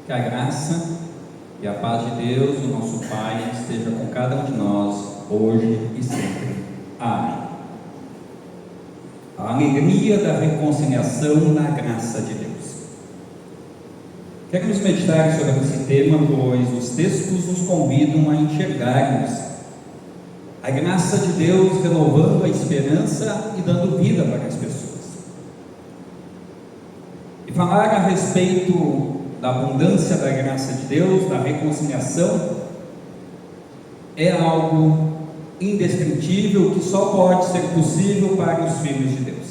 Que a graça e a paz de Deus, o nosso Pai, esteja com cada um de nós, hoje e sempre. Amém. A alegria da reconciliação na graça de Deus. Queremos meditar sobre esse tema, pois os textos nos convidam a enxergarmos a graça de Deus renovando a esperança e dando vida para as pessoas. E falar a respeito da abundância da graça de Deus, da reconciliação, é algo indescritível que só pode ser possível para os filhos de Deus.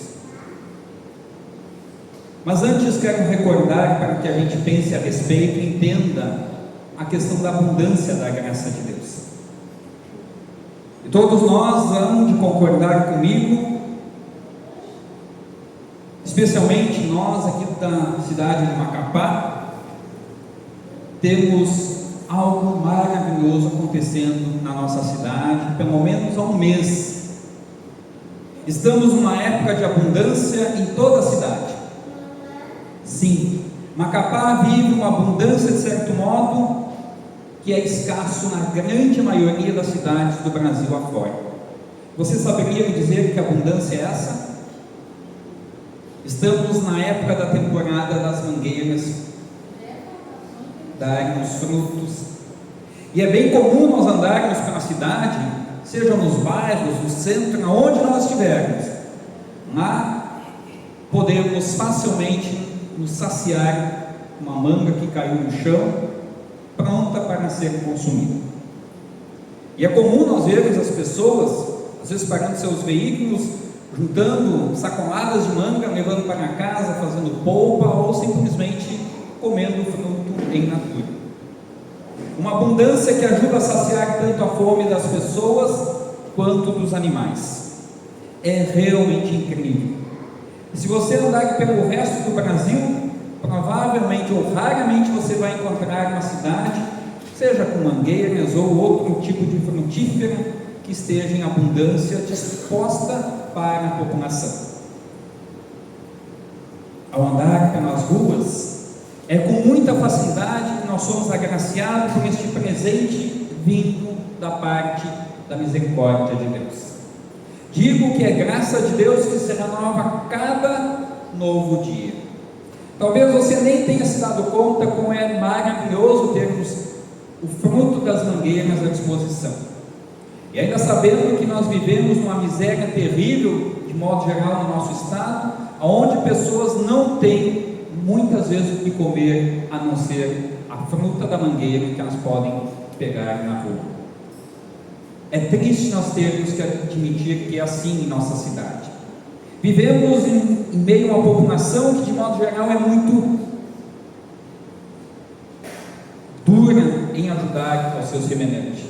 Mas antes quero recordar, para que a gente pense a respeito e entenda a questão da abundância da graça de Deus. E todos nós vamos de concordar comigo, especialmente nós aqui da cidade de Macapá, temos algo maravilhoso acontecendo na nossa cidade, pelo menos há um mês. Estamos numa época de abundância em toda a cidade. Sim, Macapá vive uma abundância de certo modo que é escasso na grande maioria das cidades do Brasil afora. Você saberia me dizer que abundância é essa? Estamos na época da temporada das mangueiras darem os frutos, e é bem comum nós andarmos pela cidade, seja nos bairros, no centro, aonde nós estivermos, lá podemos facilmente nos saciar com uma manga que caiu no chão, pronta para ser consumida. E é comum nós vermos as pessoas, às vezes parando seus veículos, juntando sacoladas de manga, levando para casa, fazendo polpa, ou simplesmente comendo fruto em natura. Uma abundância que ajuda a saciar tanto a fome das pessoas quanto dos animais. É realmente incrível. E se você andar pelo resto do Brasil, provavelmente ou raramente você vai encontrar uma cidade, seja com mangueiras ou outro tipo de frutífera, que esteja em abundância disposta para a população. Ao andar pelas ruas, é com muita facilidade que nós somos agraciados com este presente vindo da parte da misericórdia de Deus. Digo que é graça de Deus que se renova a cada novo dia. Talvez você nem tenha se dado conta como é maravilhoso termos o fruto das mangueiras à disposição. E ainda sabendo que nós vivemos uma miséria terrível, de modo geral, no nosso estado, onde pessoas não têm muitas vezes o que comer, a não ser a fruta da mangueira que elas podem pegar na rua. É triste nós termos que admitir que é assim em nossa cidade. Vivemos em meio a uma população que de modo geral é muito dura em ajudar aos seus semelhantes.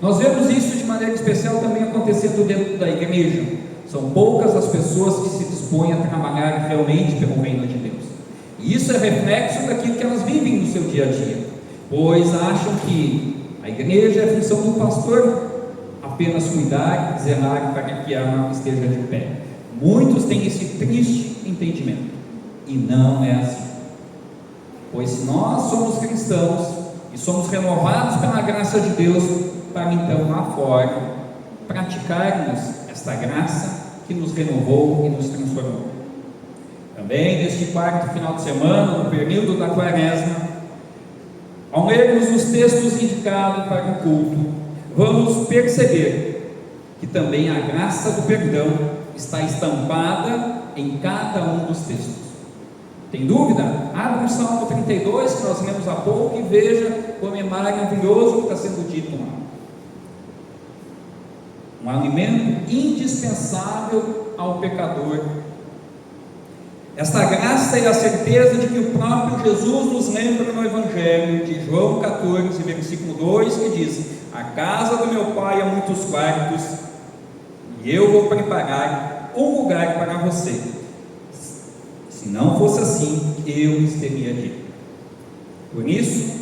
Nós vemos isso de maneira especial também acontecendo dentro da igreja. São poucas as pessoas que se dispõem a trabalhar realmente pelo reino de Deus. E isso é reflexo daquilo que elas vivem no seu dia a dia, pois acham que a igreja é a função do pastor apenas cuidar, zelar para que ela esteja de pé. Muitos têm esse triste entendimento, e não é assim. Pois se nós somos cristãos e somos renovados pela graça de Deus, para então lá fora praticarmos esta graça que nos renovou e nos transformou. Também neste quarto final de semana, no período da quaresma, ao lermos os textos indicados para o culto, vamos perceber que também a graça do perdão está estampada em cada um dos textos. Tem dúvida? Abra o Salmo 32, que nós lemos há pouco, e veja como é maravilhoso o que está sendo dito lá. Um alimento indispensável ao pecador. Esta graça e a certeza de que o próprio Jesus nos lembra no Evangelho de João 14, versículo 2, que diz: a casa do meu pai há muitos quartos, e eu vou preparar um lugar para você. Se não fosse assim, eu lhes teria dito. Por isso,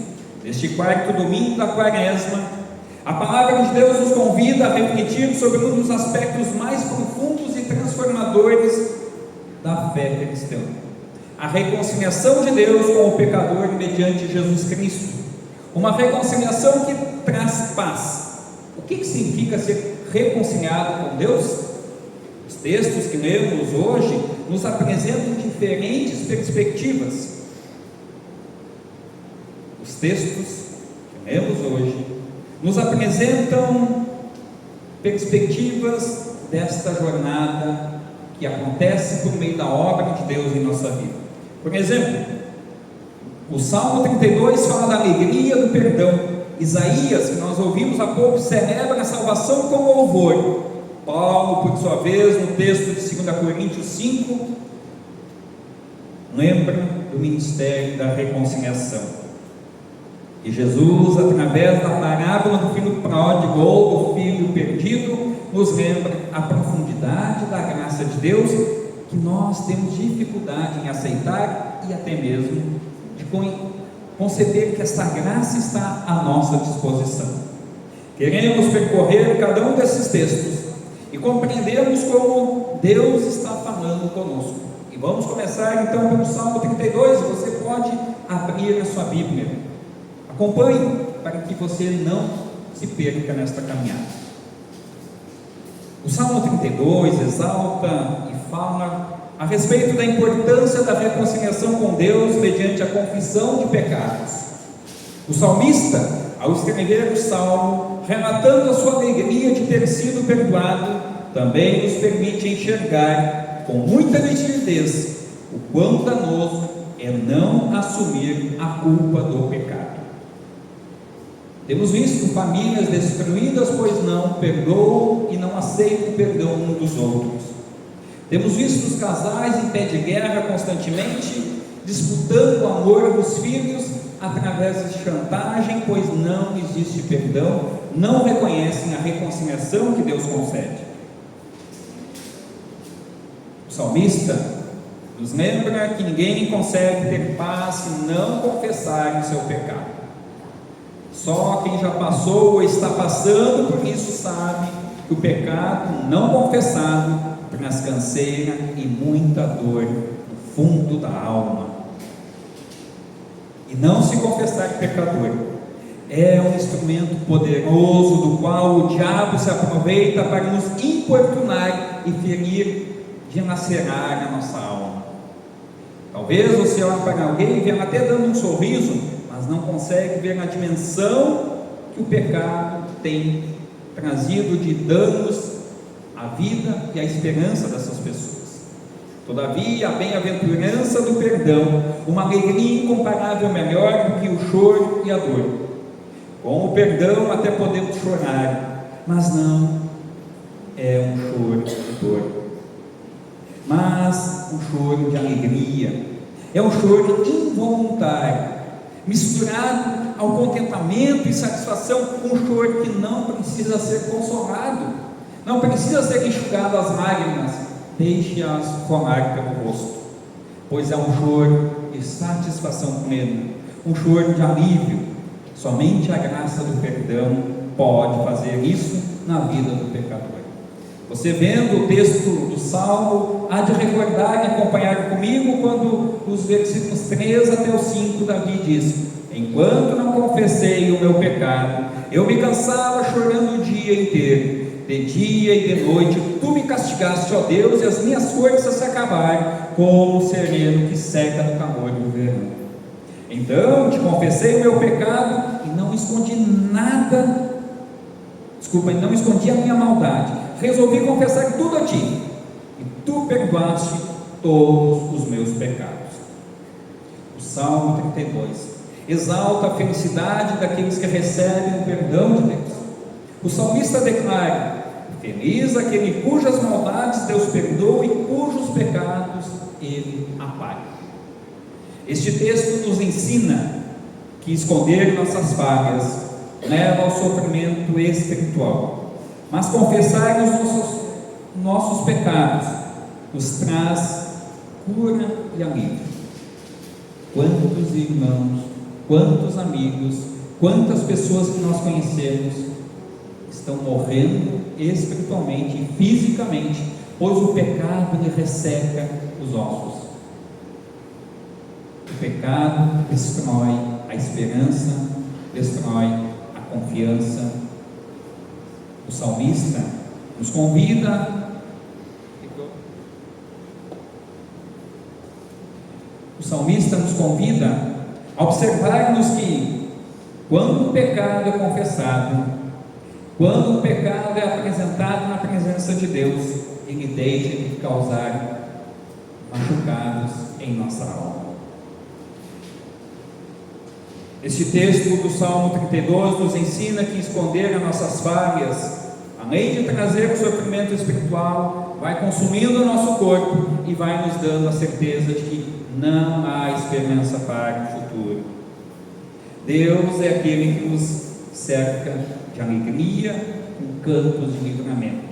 neste quarto domingo da quaresma, a palavra de Deus nos convida a refletir sobre um dos aspectos mais profundos e transformadores da fé cristã. a reconciliação de Deus com o pecador mediante Jesus Cristo, uma reconciliação que traz paz. O que significa ser reconciliado com Deus? Os textos que lemos hoje nos apresentam diferentes perspectivas. Os textos que lemos hoje nos apresentam perspectivas desta jornada que acontece por meio da obra de Deus em nossa vida. Por exemplo, o Salmo 32 fala da alegria do perdão. Isaías, que nós ouvimos há pouco, celebra a salvação com louvor. Paulo, por sua vez, no texto de 2 Coríntios 5, lembra do ministério da reconciliação. E Jesus, através da parábola do filho pródigo ou do filho perdido, nos lembra a profundidade da graça de Deus, que nós temos dificuldade em aceitar e até mesmo de conceber que essa graça está à nossa disposição. Queremos percorrer cada um desses textos e compreendermos como Deus está falando conosco. E vamos começar então pelo Salmo 32. Você pode abrir a sua Bíblia. Acompanhe para que você não se perca nesta caminhada. O Salmo 32 exalta e fala a respeito da importância da reconciliação com Deus mediante a confissão de pecados. O salmista, ao escrever o salmo, relatando a sua alegria de ter sido perdoado, também nos permite enxergar com muita nitidez o quão danoso é não assumir a culpa do pecado. Temos visto famílias destruídas, pois não perdoam e não aceitam o perdão um dos outros. Temos visto os casais em pé de guerra constantemente, disputando o amor dos filhos através de chantagem, pois não existe perdão, não reconhecem a reconciliação que Deus concede. O salmista nos lembra que ninguém consegue ter paz se não confessar o seu pecado. Só quem já passou ou está passando por isso sabe que o pecado não confessado traz canseira e muita dor no fundo da alma. E não se confessar pecador é um instrumento poderoso do qual o diabo se aproveita para nos importunar e ferir, dilacerar a nossa alma. Talvez você olhe para alguém e veja até dando um sorriso, mas não consegue ver a dimensão que o pecado tem trazido de danos à vida e à esperança dessas pessoas. Todavia, a bem-aventurança do perdão, uma alegria incomparável melhor do que o choro e a dor. Com o perdão até podemos chorar, mas não é um choro de dor, mas um choro de alegria. É um choro involuntário, misturado ao contentamento e satisfação, um choro que não precisa ser consolado, não precisa ser enxugado as lágrimas, deixe-as rolar pelo rosto, pois é um choro de satisfação plena, um choro de alívio. Somente a graça do perdão pode fazer isso na vida do pecador. Você vendo o texto do Salmo, há de recordar e acompanhar comigo quando os versículos 3 até o 5, Davi diz: enquanto não confessei o meu pecado, eu me cansava chorando o dia inteiro. De dia e de noite tu me castigaste, ó Deus, e as minhas forças se acabaram, como o sereno que seca no calor do verão. Então te confessei o meu pecado e não escondi nada, não escondi a minha maldade. Resolvi confessar tudo a ti, e tu perdoaste todos os meus pecados. O Salmo 32 exalta a felicidade daqueles que recebem o perdão de Deus. O salmista declara: feliz aquele cujas maldades Deus perdoa e cujos pecados Ele apaga. Este texto nos ensina que esconder nossas falhas leva ao sofrimento espiritual, mas confessar os nossos pecados nos traz cura e alívio. Quantos irmãos, quantos amigos, quantas pessoas que nós conhecemos estão morrendo espiritualmente e fisicamente, pois o pecado lhe resseca os ossos. pecado destrói a esperança, destrói a confiança. O salmista nos convida a observarmos que quando o pecado é confessado, quando o pecado é apresentado na presença de Deus, ele deixa de causar machucados em nossa alma. Este texto do Salmo 32 nos ensina que esconder as nossas falhas, além de trazer o sofrimento espiritual, vai consumindo o nosso corpo e vai nos dando a certeza de que não há esperança para o futuro. Deus é aquele que nos cerca de alegria com cantos de livramento.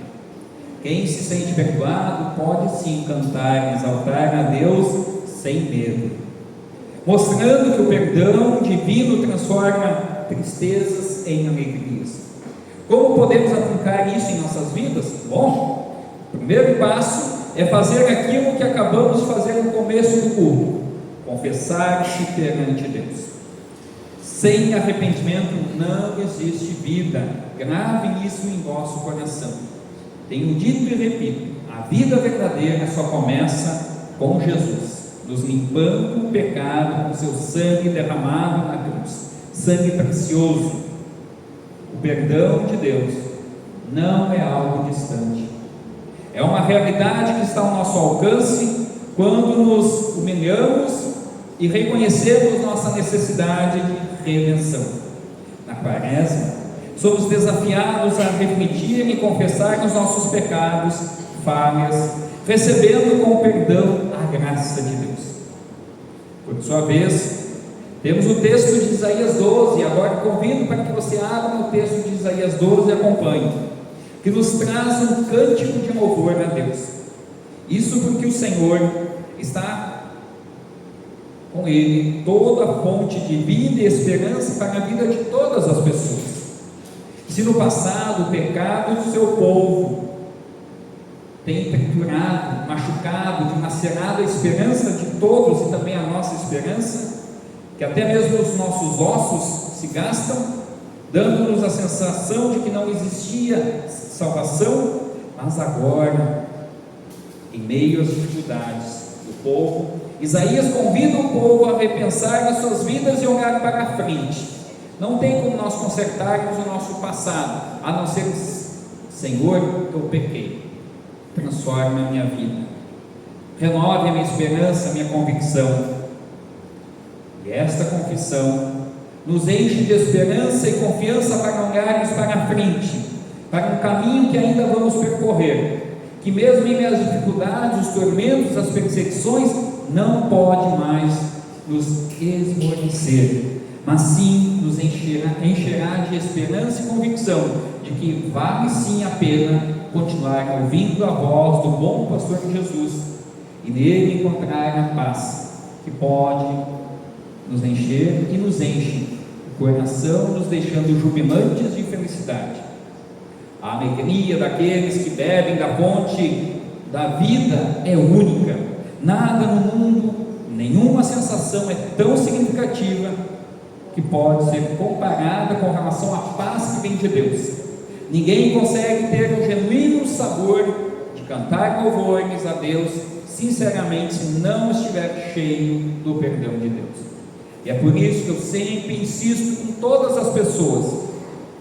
Quem se sente perdoado pode sim cantar e exaltar a Deus sem medo, mostrando que o perdão divino transforma tristezas em alegrias. Como podemos aplicar isso em nossas vidas? Bom, o primeiro passo é fazer aquilo que acabamos de fazer no começo do culto: confessar-se perante Deus. Sem arrependimento não existe vida. Grave isso em vosso coração. Tenho dito e repito: a vida verdadeira só começa com Jesus, nos limpando o pecado com seu sangue derramado na cruz, sangue precioso. O perdão de Deus não é algo distante, é uma realidade que está ao nosso alcance quando nos humilhamos e reconhecemos nossa necessidade de redenção. Na Quaresma, somos desafiados a refletir e confessar os nossos pecados, falhas, recebendo com perdão a graça de Deus. Por sua vez, temos o texto de Isaías 12, agora convido para que você abra no texto de Isaías 12 e acompanhe, que nos traz um cântico de louvor a Deus. Isso porque o Senhor está com ele toda a fonte de vida e esperança para a vida de todas as pessoas. Se no passado o pecado do seu povo tem triturado, machucado, dilacerado a esperança de todos e também a nossa esperança, que até mesmo os nossos ossos se gastam, dando-nos a sensação de que não existia salvação, mas agora, em meio às dificuldades do povo, Isaías convida o povo a repensar as suas vidas e olhar para a frente. Não tem como nós consertarmos o nosso passado, a não ser: Senhor, eu pequei, transforma a minha vida, renove a minha esperança, a minha convicção. E esta confissão nos enche de esperança e confiança para olharmos para a frente, para um caminho que ainda vamos percorrer, que mesmo em meio às dificuldades, os tormentos, as perseguições, não pode mais nos esmorecer, mas sim nos encherá de esperança e convicção de que vale sim a pena continuar ouvindo a voz do bom pastor Jesus e nele encontrar a paz que pode nos encher e nos enche o coração, nos deixando jubilantes de felicidade. A alegria daqueles que bebem da fonte da vida é única. Nada no mundo, nenhuma sensação é tão significativa que pode ser comparada com relação à paz que vem de Deus. Ninguém consegue ter um genuíno sabor de cantar louvores a Deus sinceramente se não estiver cheio do perdão de Deus. E é por isso que eu sempre insisto com todas as pessoas: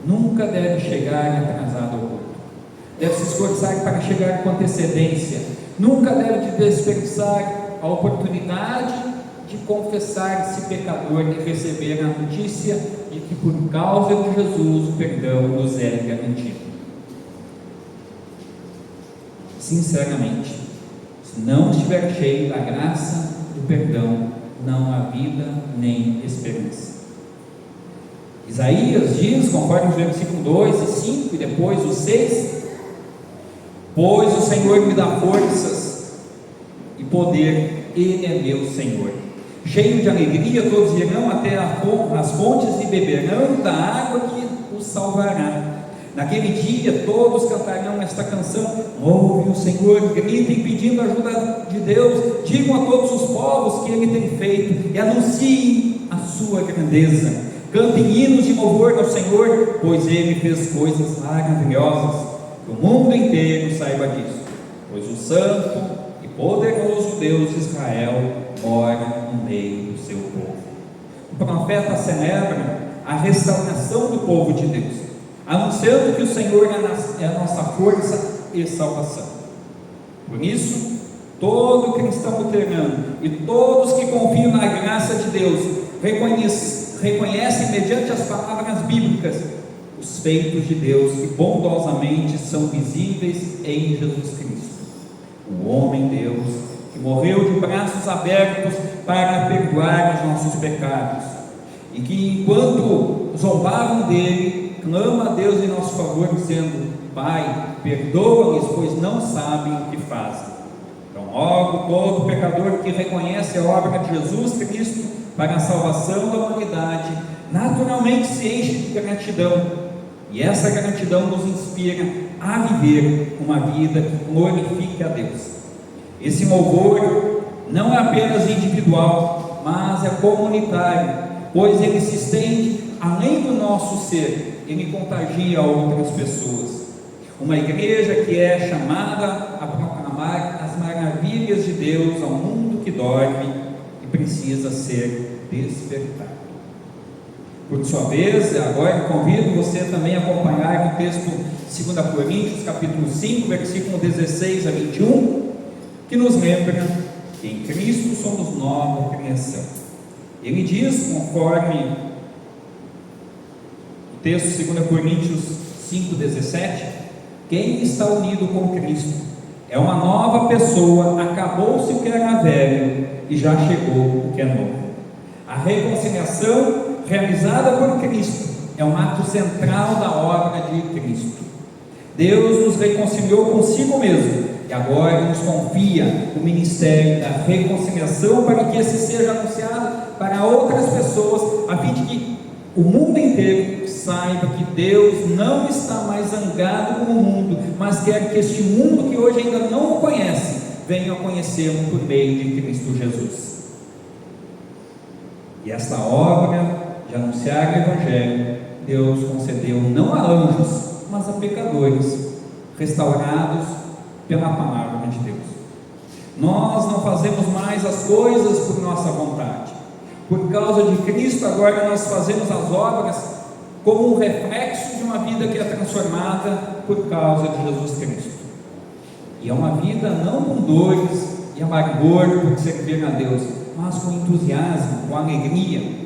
nunca deve chegar atrasado ao culto, deve se esforçar para chegar com antecedência, nunca deve desperdiçar a oportunidade de confessar-se pecador e receber a notícia de que por causa de Jesus o perdão nos é garantido. Sinceramente, se não estiver cheio da graça do perdão, não há vida nem esperança. Isaías diz, conforme o versículo 2 e 5 e depois o 6: pois o Senhor me dá forças e poder, Ele é meu Senhor. Cheio de alegria, todos irão até as fontes e beberão da água que os salvará. Naquele dia todos cantarão esta canção: louvem o Senhor, gritem pedindo a ajuda de Deus, digam a todos os povos que Ele tem feito, e anunciem a sua grandeza. Cantem hinos de louvor ao Senhor, pois Ele fez coisas maravilhosas. Que o mundo inteiro saiba disso, pois o santo e poderoso Deus de Israel mora no meio do seu povo. O profeta celebra a restauração do povo de Deus, anunciando que o Senhor é a nossa força e salvação. Por isso, todo cristão luterano e todos que confiam na graça de Deus reconhecem mediante as palavras bíblicas os feitos de Deus que bondosamente são visíveis em Jesus Cristo, o homem Deus que morreu de braços abertos para perdoar os nossos pecados, e que enquanto zombavam dele, clama a Deus em nosso favor, dizendo: Pai, perdoa-lhes, pois não sabem o que fazem. Então, logo, todo pecador que reconhece a obra de Jesus Cristo para a salvação da humanidade, naturalmente se enche de gratidão, e essa gratidão nos inspira a viver uma vida que glorifique a Deus. Esse louvor não é apenas individual, mas é comunitário, pois ele se estende além do nosso ser, ele contagia outras pessoas. Uma igreja que é chamada a proclamar as maravilhas de Deus ao mundo que dorme e precisa ser despertado. Por sua vez, agora convido você também a acompanhar o texto 2 Coríntios, capítulo 5, versículo 16 a 21, que nos lembra que em Cristo somos nova criação. Ele diz, conforme o texto 2 Coríntios 5,17: quem está unido com Cristo é uma nova pessoa, acabou-se o que era velho e já chegou o que é novo. A reconciliação realizada por Cristo é um ato central da obra de Cristo. Deus nos reconciliou consigo mesmo e agora nos confia o ministério da reconciliação, para que esse seja anunciado para outras pessoas, a fim de que o mundo inteiro saiba que Deus não está mais zangado com o mundo, mas quer que este mundo que hoje ainda não o conhece, venha a conhecê-lo por meio de Cristo Jesus. E esta obra de anunciar o Evangelho, Deus concedeu não a anjos, mas a pecadores, restaurados pela palavra de Deus. Nós não fazemos mais as coisas por nossa vontade. Por causa de Cristo, agora nós fazemos as obras como um reflexo de uma vida que é transformada por causa de Jesus Cristo. E é uma vida não com dores e amargor por servir a Deus, mas com entusiasmo, com alegria.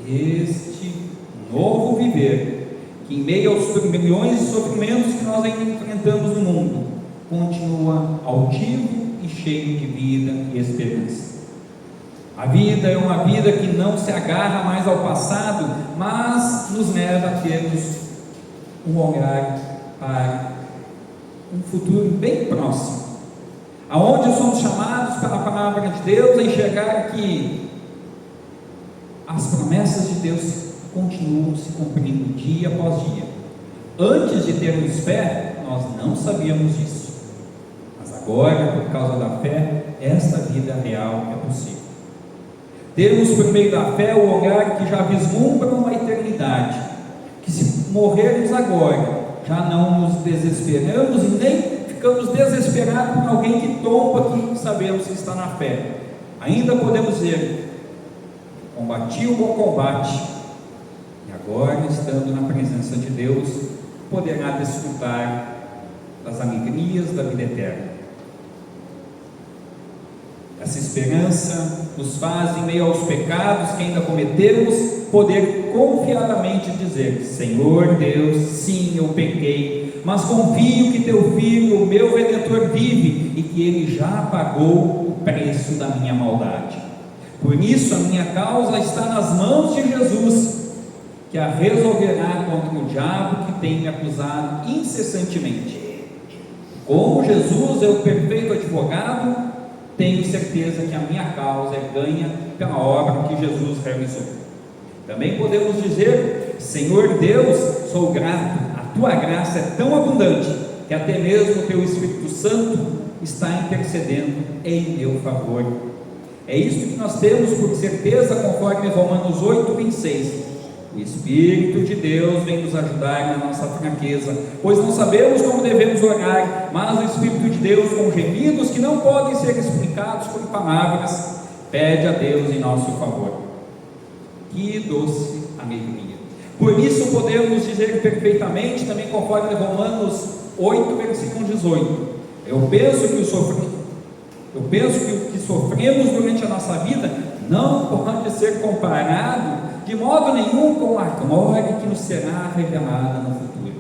Este novo viver, que em meio aos milhões de sofrimentos que nós ainda enfrentamos no mundo, continua altivo e cheio de vida e esperança. A vida é uma vida que não se agarra mais ao passado, mas nos leva a termos um olhar para um futuro bem próximo, aonde somos chamados pela palavra de Deus a enxergar que as promessas de Deus continuam se cumprindo dia após dia. Antes de termos fé, nós não sabíamos disso, mas agora, por causa da fé, esta vida real é possível. Temos por meio da fé o olhar que já vislumbra uma eternidade, que se morrermos agora, já não nos desesperamos e nem ficamos desesperados por alguém que tomba, que sabemos que está na fé. Ainda podemos dizer: combati o bom combate, e agora, estando na presença de Deus, poderá desfrutar das alegrias da vida eterna. Essa esperança nos faz, em meio aos pecados que ainda cometemos, poder confiadamente dizer: Senhor Deus, sim, eu pequei, mas confio que teu Filho, o meu Redentor, vive e que ele já pagou o preço da minha maldade. Por isso a minha causa está nas mãos de Jesus, que a resolverá contra o diabo que tem me acusado incessantemente. Como Jesus é o perfeito advogado, tenho certeza que a minha causa é ganha pela obra que Jesus realizou. Também podemos dizer: Senhor Deus, sou grato, a tua graça é tão abundante que até mesmo o teu Espírito Santo está intercedendo em meu favor. É isso que nós temos por certeza, conforme Romanos 8:26. O Espírito de Deus vem nos ajudar na nossa fraqueza, pois não sabemos como devemos orar, mas o Espírito de Deus, com gemidos que não podem ser explicados por palavras, pede a Deus em nosso favor. Que doce alegria! Por isso podemos dizer perfeitamente, também conforme Romanos 8, versículo 18: eu penso que o que sofremos durante a nossa vida não pode ser comparado de modo nenhum com a glória que nos será revelada no futuro.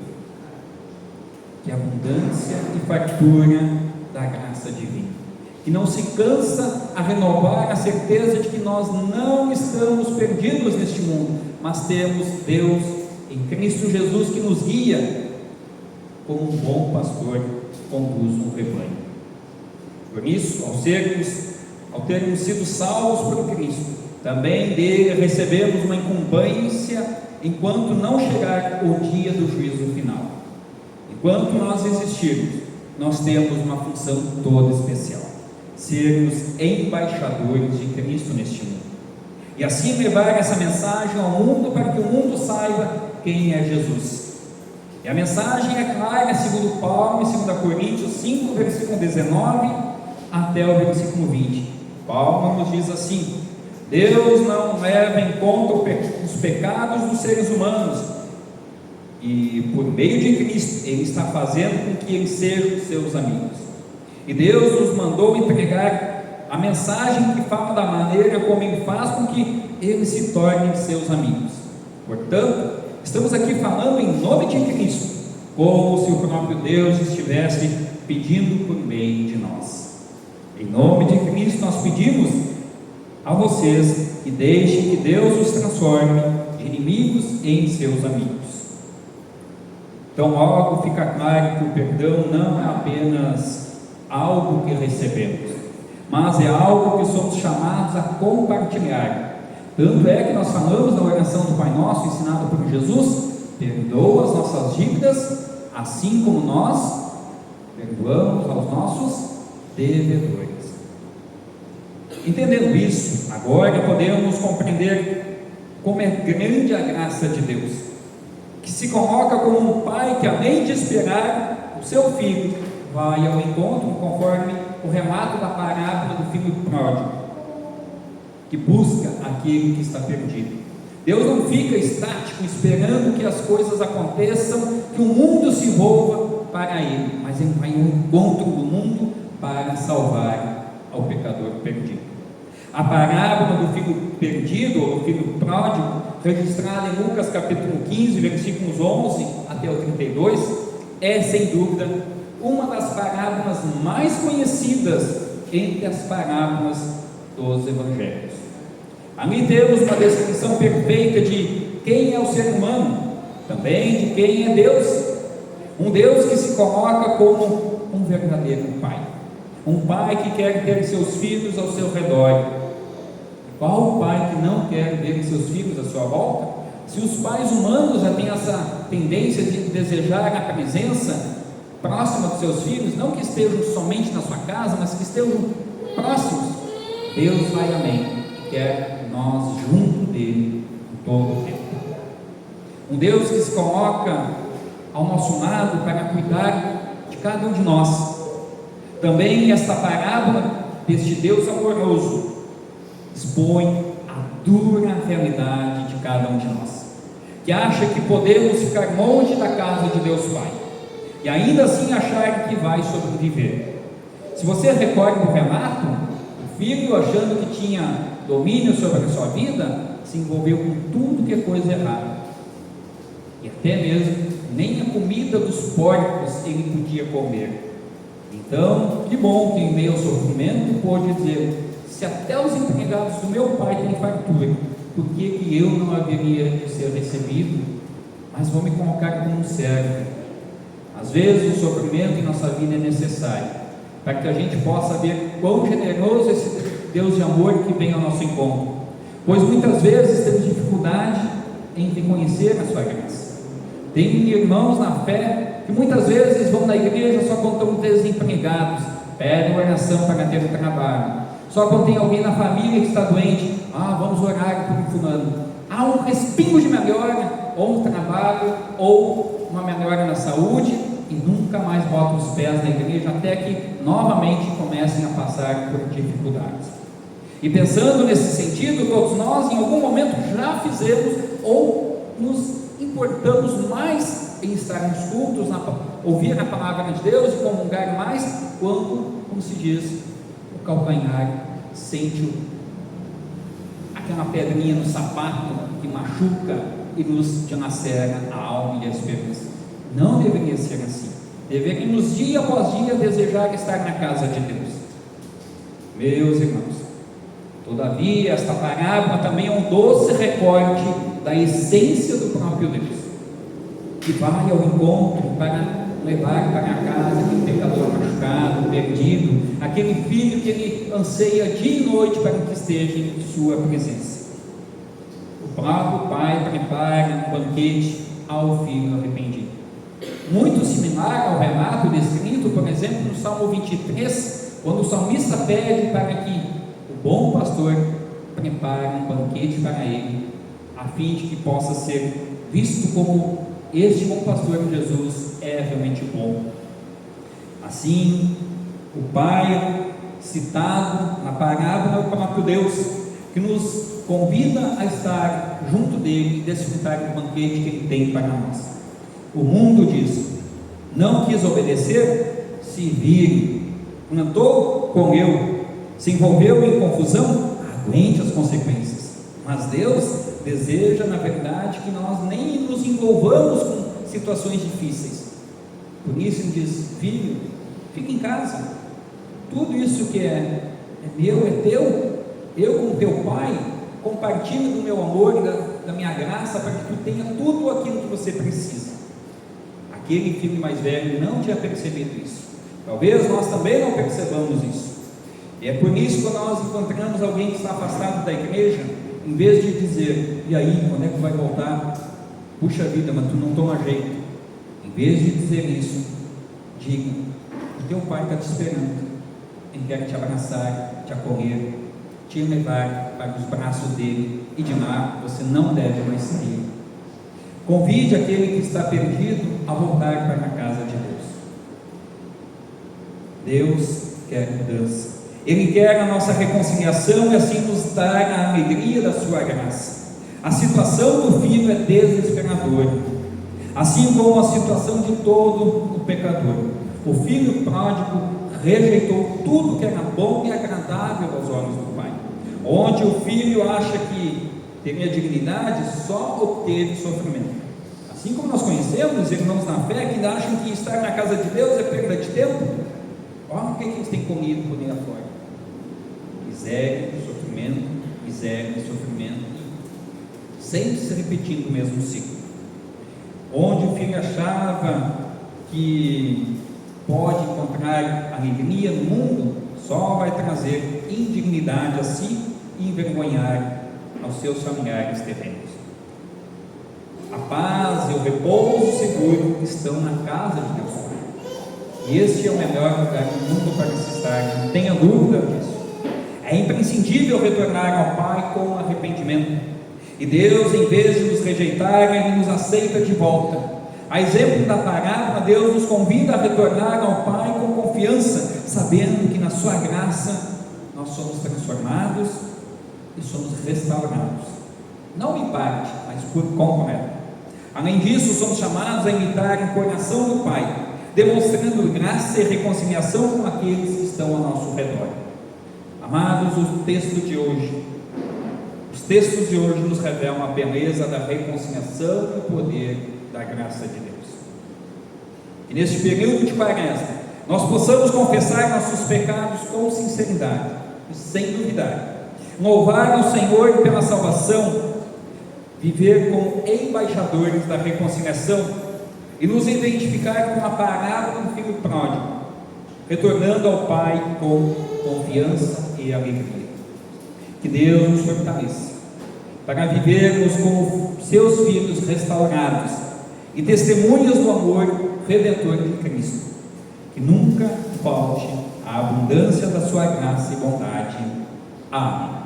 Que abundância e fartura da graça divina, que não se cansa a renovar a certeza de que nós não estamos perdidos neste mundo, mas temos Deus em Cristo Jesus que nos guia como um bom pastor conduz um rebanho. Por isso, ao termos sido salvos por Cristo, também dele recebemos uma incumbência enquanto não chegar o dia do juízo final. Enquanto nós existirmos, nós temos uma função toda especial: sermos embaixadores de Cristo neste mundo, e assim levar essa mensagem ao mundo para que o mundo saiba quem é Jesus. E a mensagem é clara, segundo Paulo, em 2 Coríntios 5, versículo 19 até o versículo 20. Paulo nos diz assim: Deus não leva em conta os pecados dos seres humanos, e por meio de Cristo Ele está fazendo com que eles sejam seus amigos. E Deus nos mandou entregar a mensagem que fala da maneira como Ele faz com que eles se tornem seus amigos. Portanto, estamos aqui falando em nome de Cristo, como se o próprio Deus estivesse pedindo por meio de nós. Em nome de Cristo nós pedimos a vocês que deixem que Deus os transforme de inimigos em seus amigos. Então logo fica claro que o perdão não é apenas algo que recebemos, mas é algo que somos chamados a compartilhar. Tanto é que nós falamos na oração do Pai Nosso, ensinada por Jesus: perdoa as nossas dívidas, assim como nós perdoamos aos nossos devedores. Entendendo isso, agora podemos compreender como é grande a graça de Deus, que se coloca como um pai que, além de esperar o seu filho, vai ao encontro, conforme o relato da parábola do filho pródigo, que busca aquele que está perdido. Deus não fica estático esperando que as coisas aconteçam, que o mundo se envolva para Ele, mas Ele vai ao encontro do mundo para salvar ao pecador perdido. A parábola do filho perdido, ou do filho pródigo, registrada em Lucas capítulo 15, versículos 11 até o 32, é sem dúvida uma das parábolas mais conhecidas entre as parábolas dos evangelhos. Ali temos uma descrição perfeita de quem é o ser humano, também de quem é Deus. Um Deus que se coloca como um verdadeiro pai, um pai que quer ter seus filhos ao seu redor. Qual pai que não quer ver seus filhos à sua volta? Se os pais humanos já têm essa tendência de desejar a presença próxima dos seus filhos, não que estejam somente na sua casa, mas que estejam próximos, Deus vai além e quer nós junto dele todo o tempo. Um Deus que se coloca ao nosso lado para cuidar de cada um de nós. Também esta parábola deste Deus amoroso expõe a dura realidade de cada um de nós, que acha que podemos ficar longe da casa de Deus Pai e ainda assim achar que vai sobreviver. Se você recorda o relato, o filho, achando que tinha domínio sobre a sua vida, se envolveu com tudo que é coisa errada, e até mesmo nem a comida dos porcos ele podia comer. Então, que bom que em meio ao sofrimento pôde dizer: se até os empregados do meu pai têm fartura, por que eu não haveria de ser recebido? Mas vou me colocar como um servo. Às vezes o sofrimento em nossa vida é necessário, para que a gente possa ver quão generoso é esse Deus de amor que vem ao nosso encontro, pois muitas vezes temos dificuldade em reconhecer a sua graça. Tem irmãos na fé que muitas vezes vão na igreja só quando estão desempregados, pedem oração para ter um trabalho. Só quando tem alguém na família que está doente, vamos orar por um fulano. Há um respingo de melhora, ou um trabalho, ou uma melhora na saúde, e nunca mais botam os pés na igreja, até que novamente comecem a passar por dificuldades. E pensando nesse sentido, todos nós em algum momento já fizemos ou nos importamos mais em estar nos cultos, ouvir a palavra de Deus e comungar mais, quando, como se diz, o calcanhar sente aquela pedrinha no sapato que machuca e nos dilacera a alma e a esperança. Não deveria ser assim. Deveríamos dia após dia desejar estar na casa de Deus. Meus irmãos, todavia esta parábola também é um doce recorte da essência do próprio Deus, que vai ao encontro para levar para a casa aquele pecador machucado, perdido, aquele filho que ele anseia dia e noite para que esteja em sua presença. O próprio pai prepara um banquete ao filho arrependido, muito similar ao relato descrito, por exemplo, no Salmo 23, quando o salmista pede para que o bom pastor prepare um banquete para ele, a fim de que possa ser visto como este bom pastor Jesus é realmente bom. Assim, o Pai citado na parábola é o próprio Deus, que nos convida a estar junto dele e desfrutar do banquete que ele tem para nós. O mundo diz: não quis obedecer, se vire, andou com eu, se envolveu em confusão, aguente as consequências. Mas Deus deseja, na verdade, que nós nem nos envolvamos com situações difíceis. Por isso ele diz: filho, fica em casa, tudo isso que é meu, é teu. Eu, como teu pai, compartilho do meu amor e da minha graça, para que tu tenha tudo aquilo que você precisa. Aquele filho mais velho não tinha percebido isso. Talvez nós também não percebamos isso. E é por isso que quando nós encontramos alguém que está afastado da igreja, em vez de dizer: e aí, quando é que vai voltar? Puxa vida, mas tu não toma jeito. Em vez de dizer isso, diga: o teu pai está te esperando, ele quer te abraçar, te acolher, te levar para os braços dele, e de lá você não deve mais sair. Convide aquele que está perdido a voltar para a casa de Deus. Deus quer mudança. Ele quer a nossa reconciliação e assim nos dar a alegria da sua graça. A situação do filho é desesperadora, assim como a situação de todo o pecador. O filho pródigo rejeitou tudo que era bom e agradável aos olhos do pai. Onde o filho acha que teria dignidade, só obteve sofrimento. Assim como nós conhecemos irmãos na fé que acham que estar na casa de Deus é perda de tempo. Olha o que eles têm comido por aí afora: miséria e sofrimento, miséria e sofrimento, sempre se repetindo o mesmo ciclo. Onde o filho achava que pode encontrar alegria no mundo, só vai trazer indignidade a si e envergonhar aos seus familiares terrenos. A paz e o repouso seguro estão na casa de Deus. E este é o melhor lugar do mundo para se estar, não tenha dúvida disso. É imprescindível retornar ao Pai com arrependimento. E Deus, em vez de nos rejeitar, Ele nos aceita de volta. A exemplo da parábola, Deus nos convida a retornar ao Pai com confiança, sabendo que na sua graça nós somos transformados e somos restaurados. Não em parte, mas por completo. Além disso, somos chamados a imitar o coração do Pai, demonstrando graça e reconciliação com aqueles que estão ao nosso redor. Amados, os textos de hoje nos revelam a beleza da reconciliação e o poder da graça de Deus. E neste período de quaresma, nós possamos confessar nossos pecados com sinceridade e sem duvidar, louvar o Senhor pela salvação, viver como embaixadores da reconciliação e nos identificar com a parábola do filho pródigo, retornando ao Pai com confiança e alegria. Que Deus nos fortaleça para vivermos como seus filhos restaurados e testemunhas do amor redentor de Cristo. Que nunca falte a abundância da sua graça e bondade. Amém.